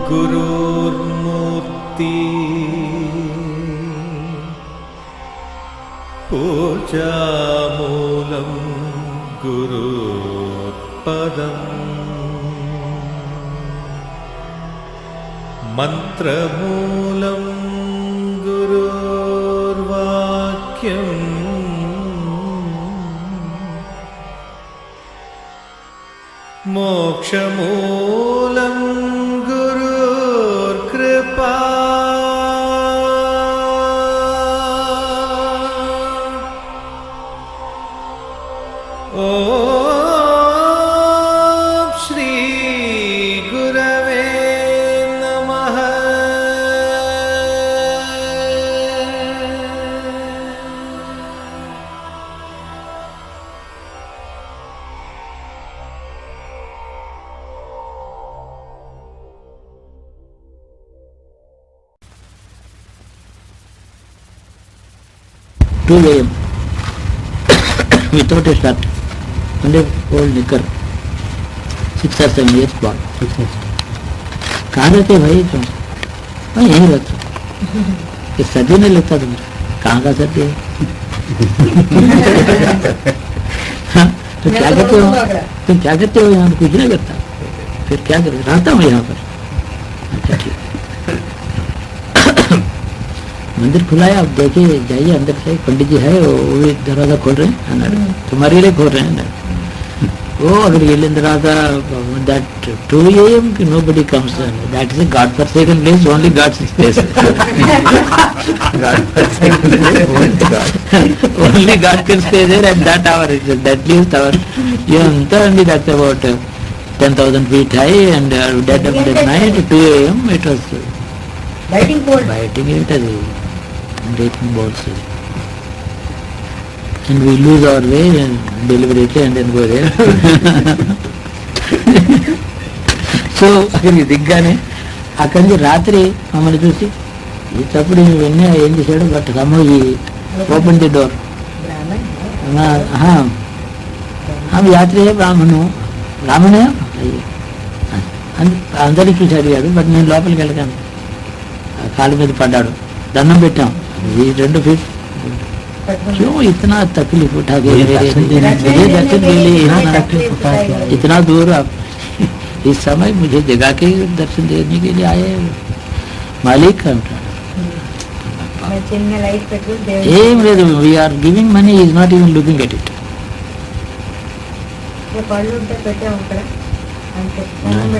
गुरुर्मूर्ति पूजामूलं गुरुपदम् मंत्रमूलं गुरुर्वाक्यम् मोक्षमूलं गुरुर्कृपा AM without a start, only old liquor, 6 or 7 years born. कहाँ रहते भाई तुम? मैं यहीं रहता हूँ. ये सर्दी नहीं लगता तुम्हें? कहाँ का सर्दी है? तो क्या करते हो? तुम क्या करते हो यहाँ? कुछ नहीं करता. फिर क्या करो? रहता हूँ यहाँ पर. अच्छा ठीक. मंदिर खुला है, आप देखिए जाइए अंदर से. पंडित जी है वो भी दरवाजा खोल रहे हैं. तुम्हारे लिए खोल रहे हैं ना. वो अगर ये दरवाजा that 2 AM nobody comes. That is a God forsaken place. Only God's space. Only God can stay there at that hour. That least hour. Only that's about 10,000 feet high and dead of the night 2 AM it was biting cold. Biting it as breaking balls. And we lose our way and deliberately and then go there. So అక్కడికి దిగ్గానే అక్కడి నుంచి రాత్రి మమ్మల్ని చూసి తప్పుడు ఇవన్నీ ఏం చేశాడు. బట్ సమ్మో ఈ ఓపెన్ ది డోర్. యాత్రి బ్రాహ్మణు బ్రాహ్మణే అందరికీ చూసి అడిగాడు. బట్ నేను లోపలికి వెళ్ళగాను. కాలు మీద పడ్డాడు. దండం పెట్టాం. ఈ 2 ఫీట్ क्यों इतना तकलीफ उठा के मेरे दर्शन के लिए इतना दूर आप इस समय मुझे जगह के दर्शन देने के लिए आए. मालिक का we are giving money, he is not even looking at it.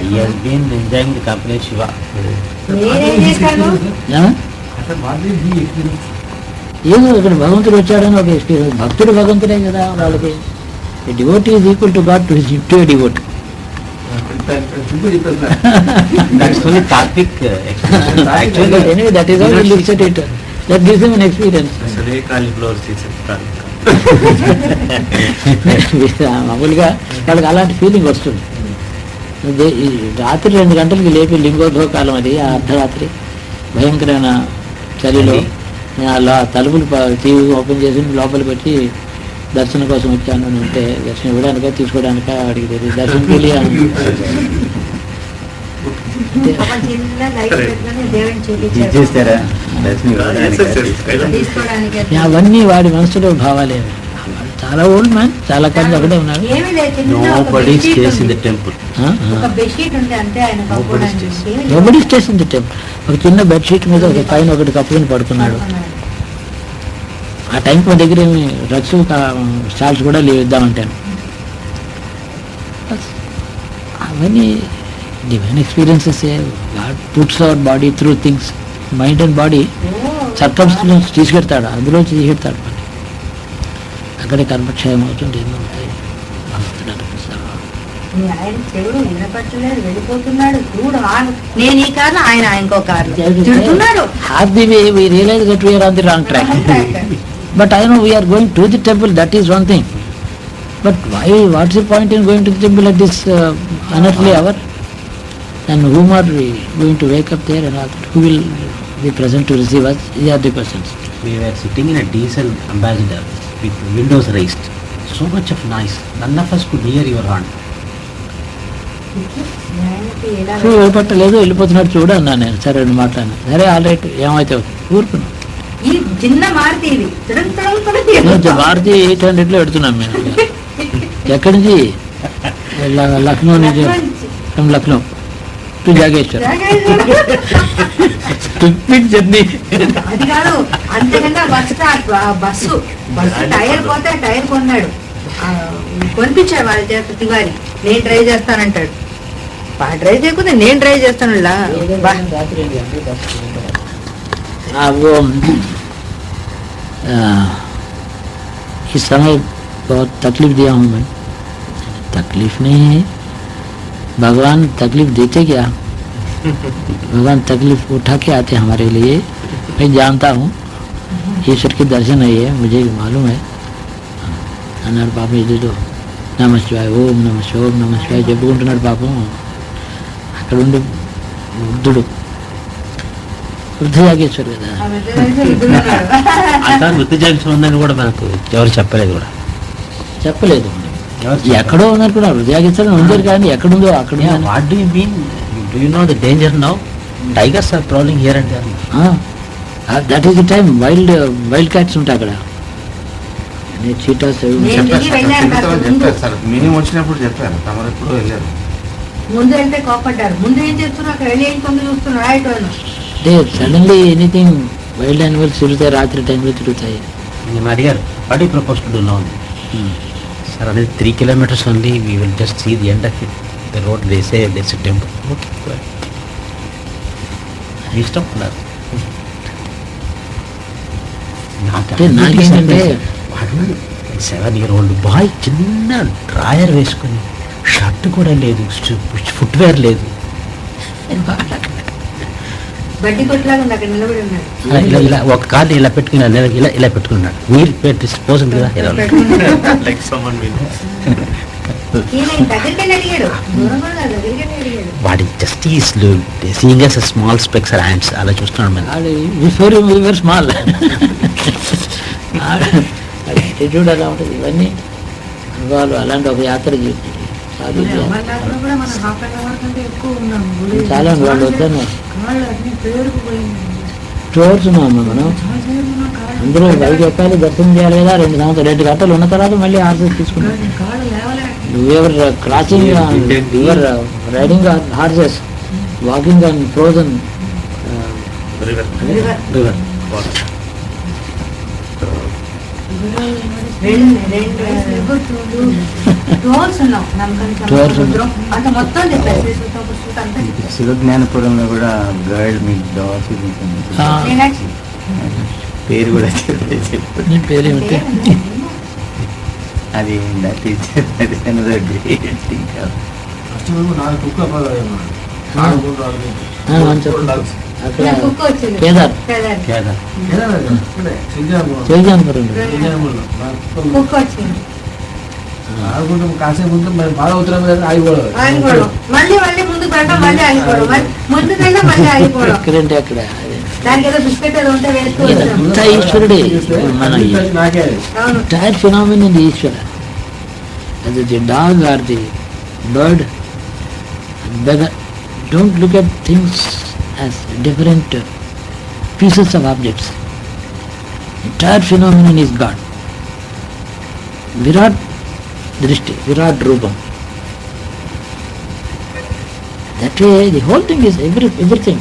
He has been enjoying the company of Shiva. ఏదో ఇక్కడ భగవంతుడు వచ్చాడని ఒక ఎక్స్పీరియన్స్. భక్తుడు భగవంతుడే కదా వాళ్ళకి. Devotee is equal to God to his to A devotee. That's only Karthik experience. Actually, anyway, that is how he looks at it. That gives him an experience. మామూలుగా వాళ్ళకి అలాంటి ఫీలింగ్ వస్తుంది. రాత్రి 2 గంటలకి లేపి లింగోద్భవ కాలం అది. ఆ అర్ధరాత్రి భయంకరమైన చలిలో అలా తలుపులు టీవీ ఓపెన్ చేసి లోపల పెట్టి దర్శనం కోసం వచ్చాను అని అంటే దర్శనం ఇవ్వడానిక తీసుకోవడానిక వాడికి తెలియదు. దర్శనంకి వెళ్ళి అవన్నీ వాడి మనసులో భావాలే. చాలా ఓల్డ్ మ్యాన్, చాలా కాలం అక్కడే ఉన్నాడు. Nobody stays in the temple. Nobody stays in the temple. ఒక చిన్న బెడ్షీట్ మీద ఒక పైన ఒకటి కప్పుకొని పడుకున్నాడు. ఆ టైంకి మా దగ్గర ఏమి డ్రగ్స్ స్టాల్స్ కూడా ఇద్దామంటాను. అవన్నీ divine experiences. God puts our body through things. Mind and body circumstances తీసుకెడతాడు, అందులోంచి తీసుకెడతాడు. అక్కడే కర్మక్షయం అవుతుంది. ఎన్నో అవుతాయి. Half the way we realize that we are on the wrong track. But I know we are going to the temple, that is one thing. But why? What's the point in going to the temple at this unearthly hour? And whom are we going to wake up there and all that? Who will be present to receive us? These are the questions. We were sitting in a diesel ambassador with windows raised. So much of noise. None of us could hear your horn. భయపట్టలేదు, వెళ్ళిపోతున్నాడు చూడు అన్నాను నేను. సరే అని మాట్లాడినా. సరే all right, ఏమైతే ఊరుకున్నాం. ఈ చిన్న మారుతి ఇది భారతీయ 800 పెడుతున్నాం మేము. ఎక్కడి నుంచి? లక్నో నుంచి. From Lucknow to Jageshwar. Journey. అది కాదు, అంతకన్నా బస్సు టైర్ పోతే టైర్ కొన్నాడు, కొనిపించాడు వాళ్ళ చేత తివారి. నేను డ్రైవ్ చేస్తానంటాడు. డ్రైవ్ చేయకపోతే నేను డ్రైవ్ చేస్తాను. वो इस समय बहुत तकलीफ दिया हूँ मैं. तकलीफ नहीं है, भगवान तकलीफ देते क्या? भगवान तकलीफ उठा के आते हमारे लिए. मैं जानता हूँ ईश्वर के दर्शन है, ये मुझे मालूम है. అన్నాడు పాపం. ఇది నమ శివాయ, ఓం నమ శివాయ, ఓం నమ శివాయ చెప్పుకుంటున్నాడు పాపం. అక్కడ ఉండి వృద్ధుడు, వృద్ధ జాగేశ్వర్ కదా. అతను వృద్ధ జాగేశ్వర్ ఉందని కూడా మనకు ఎవరు చెప్పలేదు కూడా. చెప్పలేదు. ఎక్కడో ఉన్నారు కూడా వృద్ధ జాగేశ్వర్ ఉండరు, కానీ ఎక్కడుందో అక్కడ. What do you mean? Do you know the danger now? Tigers are prowling here and there. That is the time. Wild cats ఉంటాయి అక్కడ. చీటాస్ చెప్పారు సార్, మినిమం వచ్చినప్పుడు చెప్పారు. తమరు ఎప్పుడు వెళ్ళారు. ముందు వెళ్తే కోపడ్డారు. ముందు ఏం చేస్తున్నారు? అక్కడ వెళ్ళి కొంత చూస్తున్నారు. సడన్లీ ఎనీథింగ్ వైల్డ్ యానిమల్స్ తిరుగుతాయి, రాత్రి టైంలో తిరుగుతాయి. నేను అడిగారు, what you propose to do now? Sir అనేది 3 kilometers only, we will just see the end of it, the road. They say there's a temple. Okay, ఇష్టం ఉన్నారు. నాకేంటంటే 7-year-old బాయ్ చిన్న డ్రాయర్ వేసుకుని, షర్ట్ కూడా లేదు, ఫుట్వేర్ లేదు, బడ్డీ కొట్లాగా ఉంది, అక్కడ నిలబడి ఉన్నాడు. ఇలా ఒక కాళ్ళు ఇలా పెట్టుకున్నాడు, ఇలా పెట్టుకున్నాడు. మీరు పోసింది కదా ఇలా. వాడి just seeing us small specs or hands అలా చూస్తున్నాడు. మన before you were small. Attitude అలా ఉంటుంది. ఇవన్నీ అనుభవాలు. అలాంటి ఒక యాత్ర చేసి చాలా వాళ్ళు వద్దన్నారు. టూర్స్ ఉన్నాము మనం. అందరూ బయట ఎక్కాలి, దర్శనం చేయాలి కదా. 2 గంటలు ఉన్న తర్వాత మళ్ళీ హార్సెస్ తీసుకున్నాం. Your crossing, your riding horses, walking on frozen river. శివజ్ఞానపురంలో కూడా గర్ల్ మీ డాట్ పేరు కూడా పేరేమిటి? అది అక్కడ కేదార్ చేజాన్పురం. కాసేపు మరి బాగా అవుతున్నాం కదా, ఆగిపోవడం. ఎక్కడంటే అక్కడ అంతా ఈశ్వరుడే. మన entire phenomenon is ఈశ్వర. అది the dog or the bird, beggar. Don't look at things as different pieces of objects. Entire phenomenon is God. Virat Drishti, Virat Rupam. That way the whole thing is everything.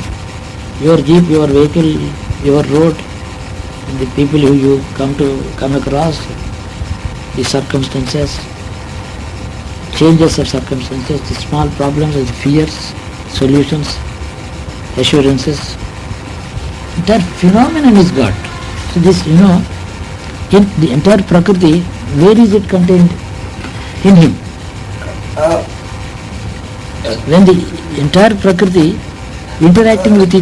Your jeep, your vehicle, your road, the people who you come across, the circumstances, changes of circumstances, the small problems, the fears, solutions, assurances. That phenomenon is God. So this, in the entire Prakriti, where is it contained? In Him. When the entire Prakriti interacting with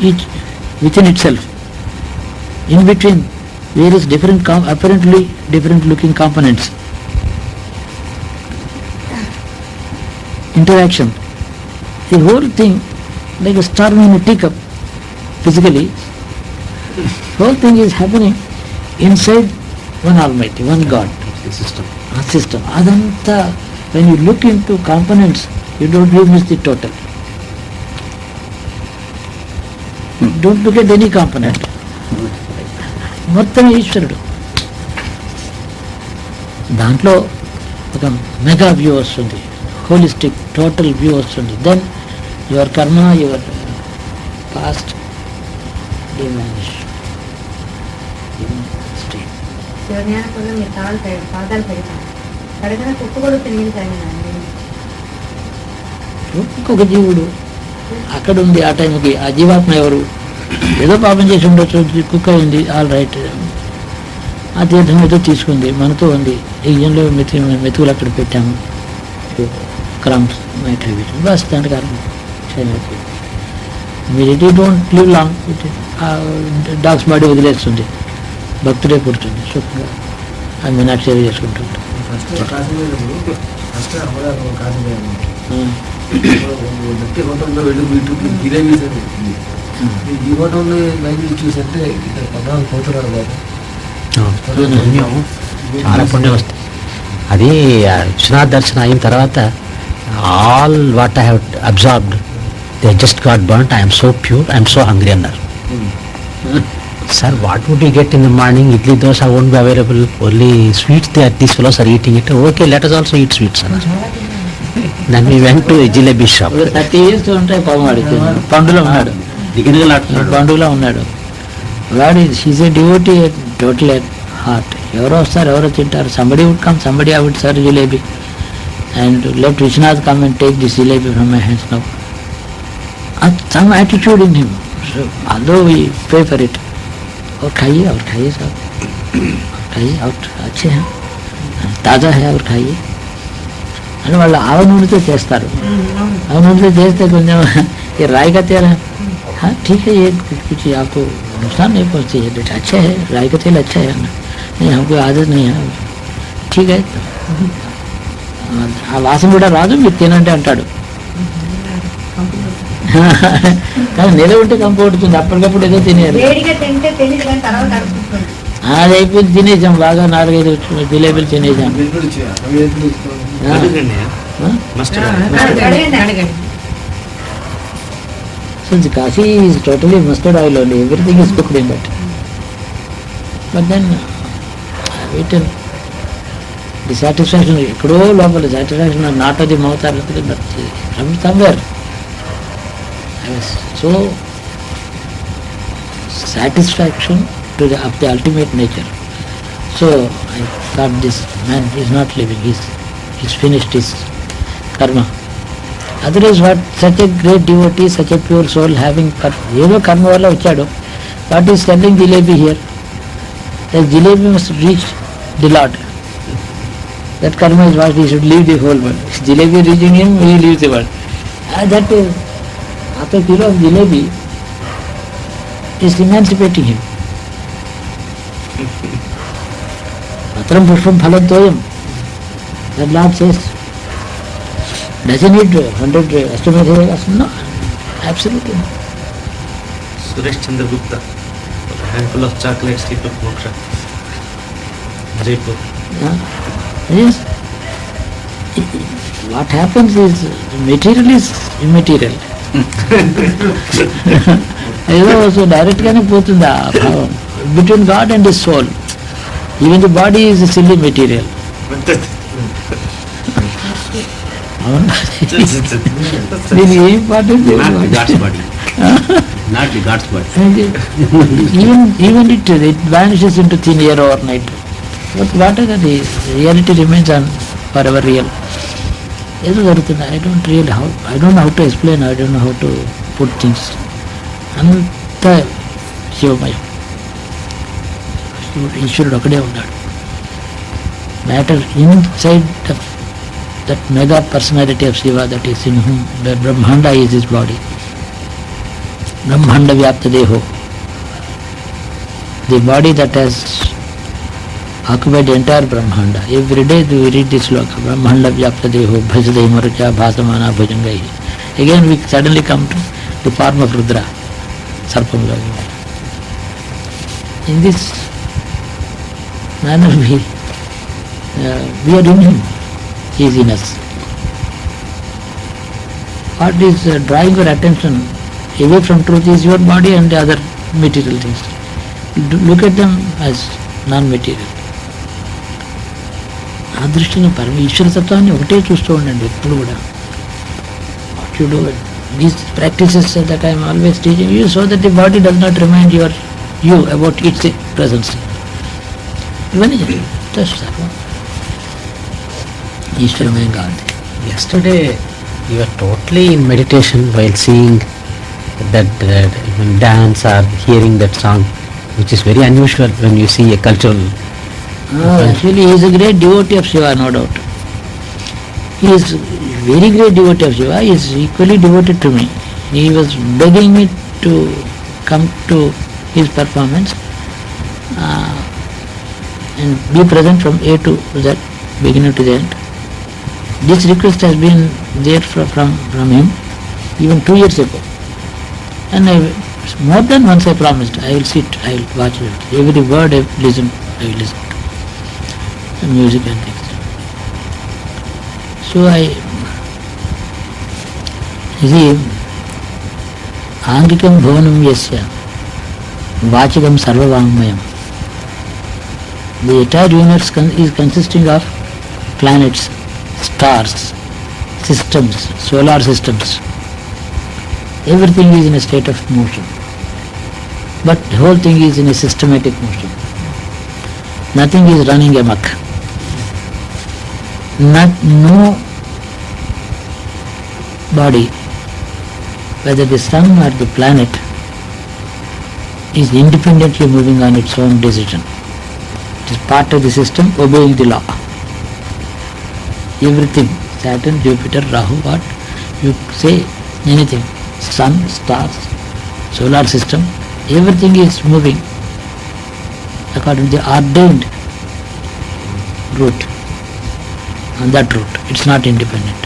each within itself, in between various different apparently different looking components, interaction, the whole thing like a storm in a teacup. Physically, whole thing is happening inside one Almighty, one God. System. Adanta, when you look into components, you miss the total. Don't look at any component. మొత్తం ఈశ్వరుడు. దాంట్లో ఒక mega view వస్తుంది, holistic total view వస్తుంది. Then your karma, your past the vanish. శివజ్ఞానపురంలో మీరు పాదాలు పెడతాను కడగన కుక్క కూడా తిరిగి తాగినండి. ఇంకొక జీవుడు అక్కడ ఉంది ఆ టైంకి. ఆ జీవాత్మ ఎవరు? ఏదో పాపం చేసి ఉండొచ్చు, కుక్క ఉంది, ఆల్ రైట్. ఆ తీర్థం ఏదో తీసుకుంది, మనతో ఉంది. యజ్ఞంలో మెతుకులు అక్కడ పెట్టాము, క్రమ్స్ మైట్ హ్యావ్ ఇట్. బస్ దానికి కారణం మీరు it don't live long. Dogs body వదిలేస్తుంది, భక్తుడే పుడుతుంది సుఖంగా. ఆ మీనాక్షి సేవ చేసుకుంటుంటాం. గట్టి హోటల్లో వెళ్ళి వీటికి జిలేబీ ఈ హోటల్లో లైవ్ చూసంటే ఇక్కడ పద్నాలుగు పోతున్నాడు బాబు. చాలా పుణ్యం వస్తుంది. అది విశ్వనాథ్ దర్శనం అయిన తర్వాత all what I have absorbed they just got burnt. I'm so pure, I'm so hungry అన్నారు. Sir, what would you get in the morning? Idli dosa won't be available, only sweets they these fellows are eating it. Okay, let us also eat sweets అన్నారు. Then we went to jalebi shop. 30 years ఉంటాయి పాపం వాడికి. పండులో ఉన్నాడు, పండుగలో ఉన్నాడు వాడు. She's a devotee total heart. ఎవరో వస్తారు, ఎవరో తింటారు. Somebody would come, somebody I would serve jalebi and let Vishwanath come and take this jalebi from my hands now. some attitude in him. So, although we pay for it, और खाइए साहब, खाइए और अच्छे हैं, ताज़ा है और खाइए అని వాళ్ళు ఆవ నూనెతో చేస్తారు. ఆవ నూనెతో చేస్తే కొంచెం ये राई का तेल है, हाँ ठीक है, ये कुछ आपको नुकसान नहीं पहुँचती है बेटा, अच्छा है, राई का तेल अच्छा है ना, नहीं हमको आदत नहीं है, ठीक है. ఆ వాసన కూడా రాదు, మీరు తినండి అంటాడు. కానీ నిలవ ఉంటే కంపు పడుతుంది, అప్పటికప్పుడు ఏదో తినేది. అది అయిపోయింది, తినేసాం బాగా. 4-5 జిలేబీలు తినేసాం. Since Kashi is totally mustard oil only, everything is cooked in that. But then I've eaten the satisfaction, ekkado lopala satisfaction, not of the mouth or but from somewhere. I was so satisfaction to the of the ultimate nature. So I thought this man is not living, he's finished his karma. Otherwise what, such a great devotee, such a pure soul having ఏదో కర్మ వల్ల వచ్చాడు. What is selling jalebi here? The jalebi must reach the Lord. That karma is what he should leave the whole world. Jalebi reaching him, he leaves the world. That is, after kilo of jalebi is emancipating him. Patram pushpam phalam toyam. That Lord says, does he need 100 estimates? No, absolutely not. Suresh Chandragupta, a handful of chocolates, he took moksha. Jaipur. Yes. What happens is, material is immaterial. ఏదో so డైరెక్ట్గానే పోతుంది ఆ భావం between God and his soul. Even the body is silly material. దీని ఏం important even it vanishes into thin air overnight. But whatever the reality remains on forever real. ఏదో జరుగుతుంది. I don't know how to explain, I don't know how to put things. అంత శివమయం, ఈశ్వరుడు ఒకడే ఉన్నాడు. Matter inside that mega personality of Shiva, that is in whom the Brahmanda is his body. Brahmanda Vyapta Deho, the body that has occupied the entire Brahmanda. Every day we read this sloka, Brahmanda Vyapta Deho, Bhajadai Marcha Bhasamana Bhajangai. Again we suddenly come to the form of Rudra, Sarpamula. In this manner we are in him. He is in us. What is drawing your attention away from truth is your body and the other material things. Look at them as non-material. ఆ దృష్టిలో ఈశ్వర తత్వాన్ని ఒకటే చూస్తూ ఉండండి ఎప్పుడు కూడా. What you do these practices that I am always teaching you so that the body does not remind you about its presence. ఇవన్నీ సర్వం ఈశ్వరమయం కాదు. Yesterday, you were totally in meditation while seeing that dance or hearing that song, which is very unusual when you see a cultural. Actually, he is a great devotee of Shiva, no doubt. He is very great devotee of Shiva. He is equally devoted to me. He was begging me to come to his performance and be present from A to Z, beginning to the end. This request has been there from him even 2 years ago. And more than once I promised, I will sit, I will watch it. Every word I will listen to. The music and things. So you see, Angikam Bhuvanam Yasya, Vachikam Sarvavangmayam. The entire universe is consisting of planets, stars, systems, solar systems. Everything is in a state of motion. But the whole thing is in a systematic motion. Nothing is running amok. No body, whether the sun or the planet, is independently moving on its own decision. It is part of the system obeying the law. Everything, Saturn, Jupiter, Rahu, what you say, anything, sun, stars, solar system, everything is moving according to the ordained route. On that route, it's not independent.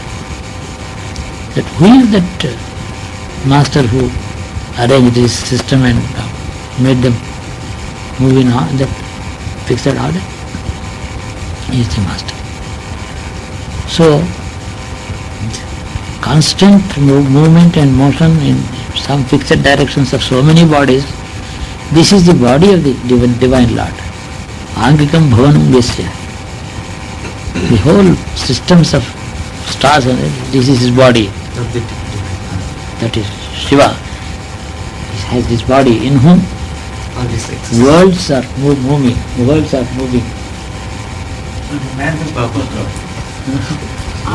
That who is that master who arranged this system and made them move in that fixed order? He is the master. So, constant movement and motion in some fixed directions of so many bodies, this is the body of the divine Lord. Angikam Bhuvanam Yasya. The whole systems of stars, this is his body. That is Shiva. He has this body in whom worlds are moving. Worlds are moving.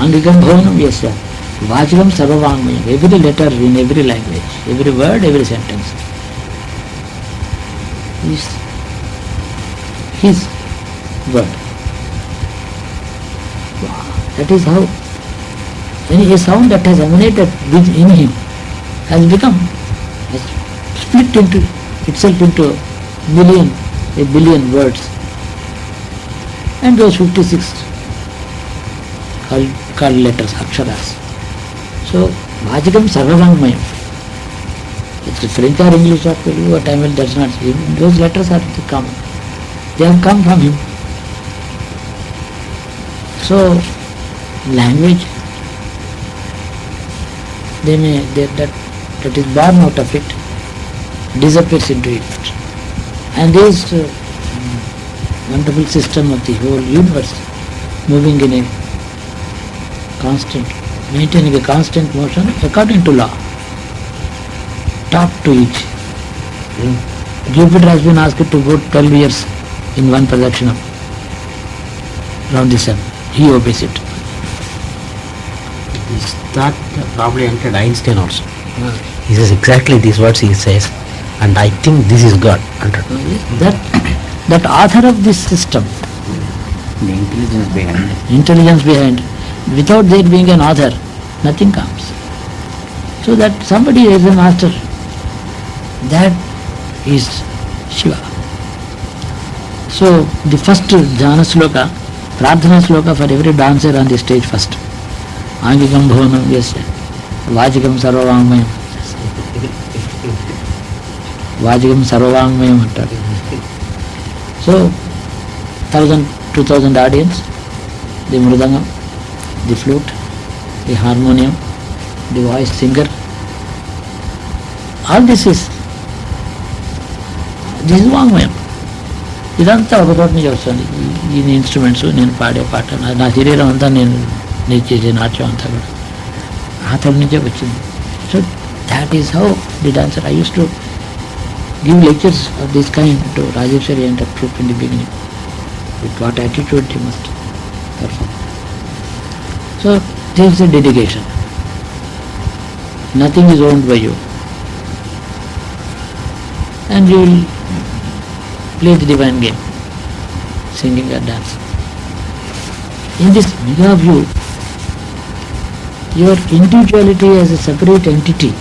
Angikam Bhuvanam Yasya. Vachikam Sarvavangmayam. Every letter in every language, every word, every sentence is his word. That is how a sound that has emanated within him has split into itself into a billion words. And those 56 called letters, aksharas. So, Vachikam Sarvavangmayam. It's French or English or Telugu or Tamil, that's not. Those letters are common. They have come from him. So, language, that is born out of it, disappears into it. And this wonderful system of the whole universe moving in a constant, maintaining a constant motion according to law, top to each. Jupiter has been asked to go 12 years in one production around the sun. He obeys it. That probably entered Einstein also. He says exactly these words he says, and I think this is God. That author of this system, The intelligence behind it. intelligence behind, without there being an author, nothing comes. So that somebody is a master, that is Shiva. So the first jhana sloka, prarthana sloka for every dancer on the stage first. Angikam Bhuvanam Yasya, Vachikam Sarvavangmayam. Vachikam Sarvavangmayam antaru. So 1,000-2,000 audience, the mridangam, the flute, the harmonium, the voice singer, all this is వాంగ్మయం. ఇదంతా ఒక చోట నుంచి వస్తుంది. ఈ instruments, నేను పాడే పాట, నా శరీరం అంతా, నేను చేసే నాట్యం అంతా కూడా అతడి నుంచే వచ్చింది. So that is how the dancer. I use to give lectures of this kind to Rajeswari and her troupe in the beginning. With what attitude he must perform. So there is a dedication. Nothing is owned by you. And you will play the divine game, singing or dancing. In this mega view, your individuality as a separate entity,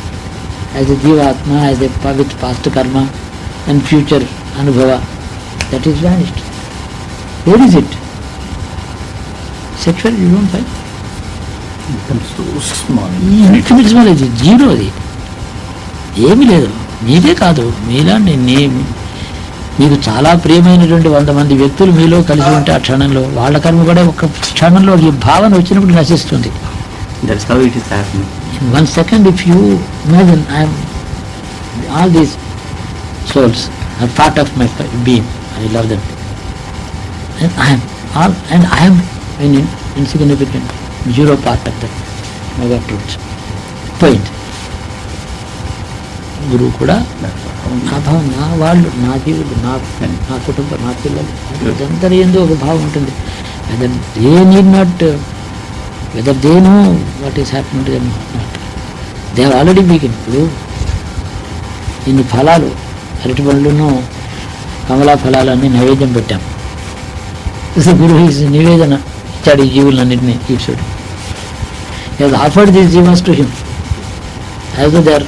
as a Jivatma, as a with past karma and future anubhava, that is vanished. Where is it? Sexual, you don't find? becomes so small. ఈ infinite small, అది zero. అది ఏమీ లేదు. మీరే కాదు, మీలాంటి మీకు చాలా ప్రియమైనటువంటి 100 మంది వ్యక్తులు మీలో కలిసి ఉంటే ఆ క్షణంలో వాళ్ళ కర్మ కూడా ఒక క్షణంలో ఈ భావన వచ్చినప్పుడు నశిస్తుంది. That's how it is happening. In 1 second, if you imagine, all these souls are part of my being. I love them, and I am an insignificant zero part of that mega truth point. గురువు కూడా నా భావం, నా వాళ్ళు, నా జీవులు, నా కుటుంబం, నా పిల్లలు, అదంతా ఏందో ఒక భావం ఉంటుంది. Whether they know what is happening to them not. They are already begin. ఇప్పుడు ఇన్ని ఫలాలు, అరటి పండ్లను, కమలా ఫలాలన్నీ నైవేద్యం పెట్టాం. గురువు నివేదన ఇచ్చాడు ఈ జీవులన్నింటినీ. ఈశ్వరుడు has offered these jivas to him as though they are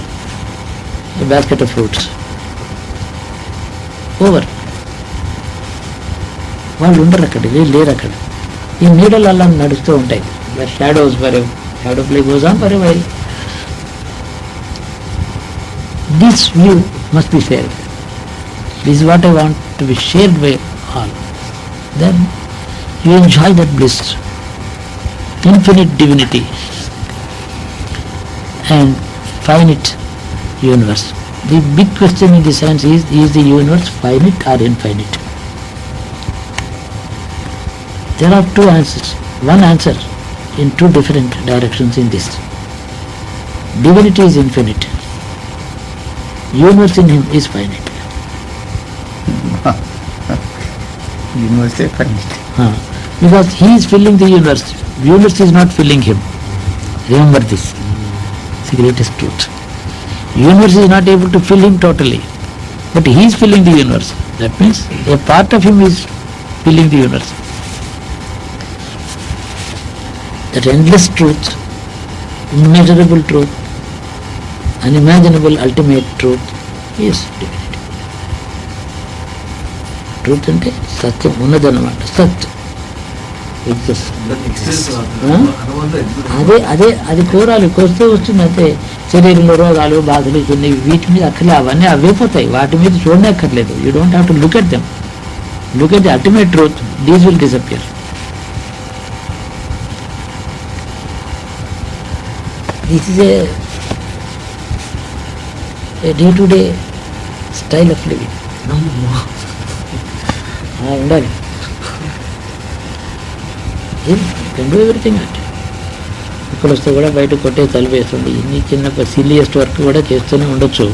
a basket of fruits. Over. వాళ్ళు ఉండరు అక్కడ, లేరు అక్కడ. ఈ నీడలు అలా నడుస్తూ ఉంటాయి. Shadows shadow play goes on for a while. This view must be shared. This is what I want to be shared by all. Then you enjoy that bliss, infinite divinity and finite universe. The big question in the science is the universe finite or infinite? There are two answers. One answer in two different directions in this. Divinity is infinite. Universe in him is finite. Universe is finite. Because he is filling the universe. The universe is not filling him. Remember this. It's the greatest truth. Universe is not able to fill him totally, but he is filling the universe. That means a part of him is filling the universe. That endless truth, immeasurable truth, unimaginable ultimate truth is divinity. Truth ante satyam ఉన్నదన్నమాట. సత్ అది కోరాలి, కోస్తే వస్తుంది. అంతే. శరీరంలో రోగాలు, బాధలు ఉన్నాయి, వీటి మీద అక్కర్లే, అవన్నీ అవే పోతాయి. వాటి మీద చూడనే అక్కర్లేదు. You don't have to look at them. Look at the ultimate truth. These will disappear. This is a day to day style of living. ఉండాలి. కెన్ డూ ఎవ్రీథింగ్ అంటే ఇక్కడ వస్తే కూడా బయట కొట్టే తలిపేస్తుంది. ఇన్ని చిన్న సిల్లియస్ట్ వర్క్ కూడా చేస్తూనే ఉండొచ్చు.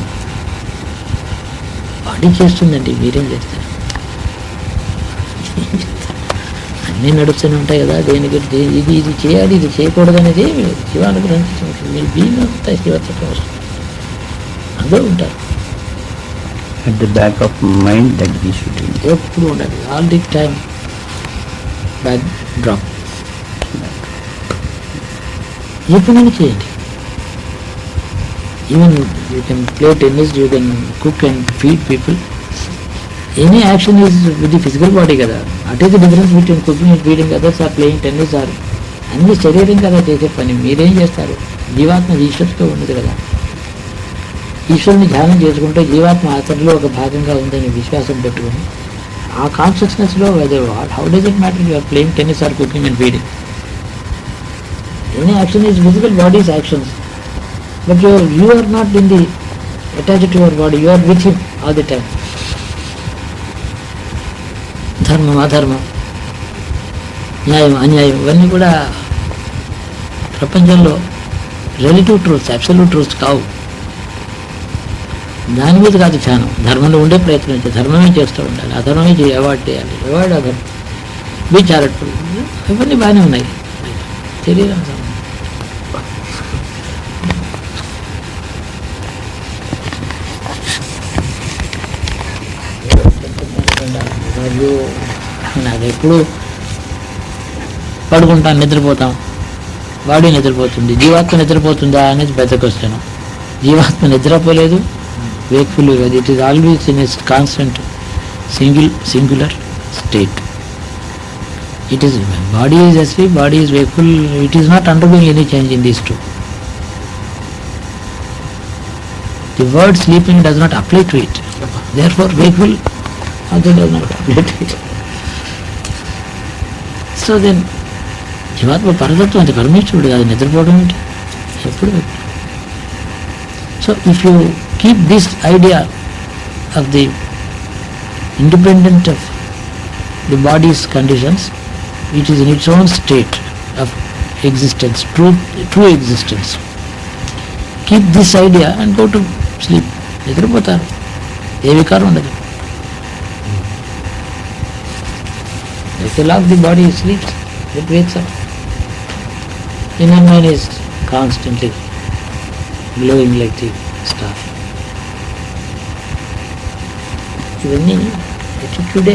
బాడీ చేస్తుందండి, మీరేం చేస్తారు? అన్నీ నడుస్తూనే ఉంటాయి కదా. దేనికి ఇది చేయాలి, ఇది చేయకూడదు అనేది శివానుగ్రహించుకుంటుంది. మీ బీయింగ్ అంతా శివత్వం వస్తుంది. అందరూ ఉంటారు. At the back of mind that we should do. ఎప్పుడు ఉండాలి. All the time backdrop. ఏ పని చేయండి. Even you can play tennis, you can cook and feed people. Any action is with the physical body కదా. At is the difference between cooking and feeding others or playing tennis or అన్ని శరీరం కదా చేసే పని. మీరేం చేస్తారు? జీవాత్మ ఈశ్వరుతో ఉండదు కదా. ఈశ్వరుని ధ్యానం చేసుకుంటే జీవాత్మ అతడిలో ఒక భాగంగా ఉందని విశ్వాసం పెట్టుకుని ఆ కాన్షియస్నెస్లో how does it matter you are playing tennis or cooking and feeding. Any action is physical bodies actions, but you are not in the attached to your body, you are with him all the time. ధర్మం అధర్మం, న్యాయం అన్యాయం, ఇవన్నీ కూడా ప్రపంచంలో relative truths, absolute truths కావు. దాని మీద కాదు ధ్యానం. ధర్మంలో ఉండే ప్రయత్నం చేయాలి, ధర్మమే చేస్తూ ఉండాలి, అధర్మమే అవాయిడ్ చేయాలి, అవాయిడ్ అధర్మం, బీ చారిటబుల్, ఇవన్నీ బాగానే ఉన్నాయి. శరీరం నాకు ఎప్పుడు పడుకుంటాను, నిద్రపోతాం, బాడీ నిద్రపోతుంది, జీవాత్మ నిద్రపోతుందా అనేది పెద్ద క్వశ్చన్. జీవాత్మ నిద్రపోలేదు, వేక్ఫుల్ కాదు. It is always in a constant singular state. It is body is asleep, body is wakeful. It is not undergoing any change in these two. The word sleeping does not apply to it, therefore wakeful also does not apply to it. So then జీవాత్మ పరతత్వం అంటే పరమేశ్వరుడు కాదు, నిద్రపోవడం ఏంటి ఎప్పుడు. So if you keep this idea of the independent of the body's conditions, it is in its own state of existence, true existence. Keep this idea and go to sleep. నిద్రపోతారు, ఏ వికారం ఉండదు. If you lock the body, it sleeps, it wakes up. Inner mind is constantly glowing like the star. ఇవన్నీ attitude.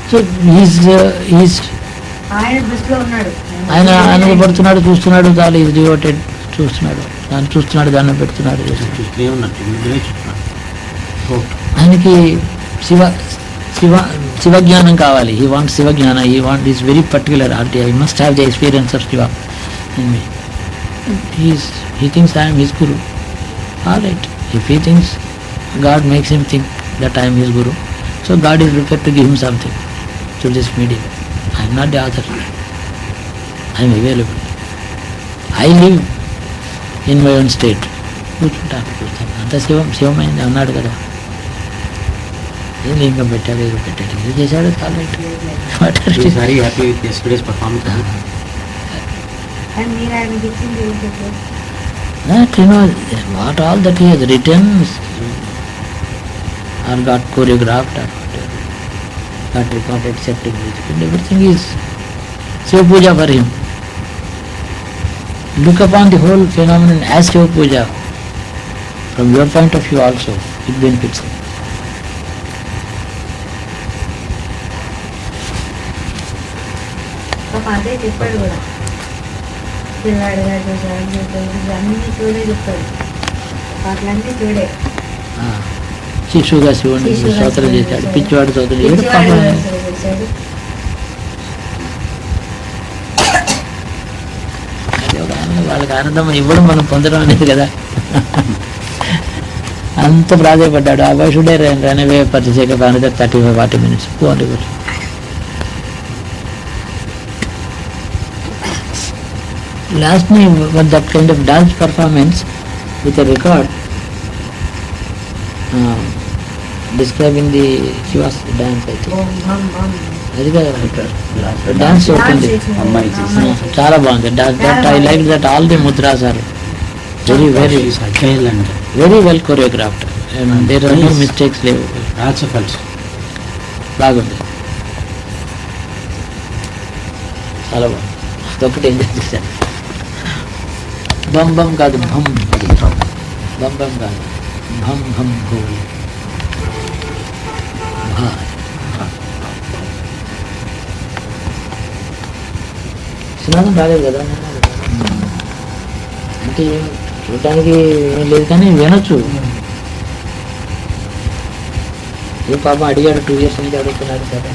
So he's ఆయన దృష్టిలో ఉన్నాడు, ఆయన ఆనందపడుతున్నాడు, చూస్తున్నాడు, చాలా ఈజ్ డివోటెడ్, చూస్తున్నాడు, దాన్ని చూస్తున్నాడు, దాన్ని పెడుతున్నాడు. ఆయనకి శివజ్ఞానం కావాలి. He want Shivajnana, he want is very particular arty. I must have the experience of Shiva in me. He thinks I am his guru. All right, if he thinks, God makes him think that I am his guru, so God is prepared to give him something through this medium. I am not the author, I am available. I live in my own state. కూర్చుంటాను, అంత శివమైంది అన్నాడు కదా. ఏం లింగం పెట్టాడు, ఏదో పెట్టాడు, ఏదో చేశాడు, చాలా what all that he has written or got choreographed or got recorded, setting, and everything is Shiva Puja for him. Look upon the whole phenomenon as Shiva Puja. From your point of view also, it benefits him. అదే చెప్పాడు కూడా, పిల్లాడు అన్ని చూడే చెప్పాడు, అట్లన్నీ చూడే. శిశువుగా శివుని స్తోత్రం చేశాడు, పిచ్చివాడు స్తోత్రం చేశాడు. వాళ్ళకి ఆనందం ఇవ్వడం మనం పొందడం అనేది కదా. అంత ప్రాధాయపడ్డాడు. ఆ వయసుడే రన్వే పరిచయ 35-40 minutes Last night was that kind of dance performance with a record describing the Shiva's dance, I think. అది కదా డాన్స్ అవుతుంది, చాలా బాగుంది dance. I like that all the mudras are very very very well choreographed. There are no mistakes లేవు, బాగుంది, చాలా బాగుంది. అదొకటి ఎంజాయ్ చేశాను. బం బం కాదు, భం బం బం కాదు, భం భం భూమి సినిమాతం రాలేదు కదా. అంటే చూడటానికి ఏం లేదు కానీ వినొచ్చు. ఏ పాపం అడిగాడు, 2 years నుంచి అడుగుతున్నాడు కదా.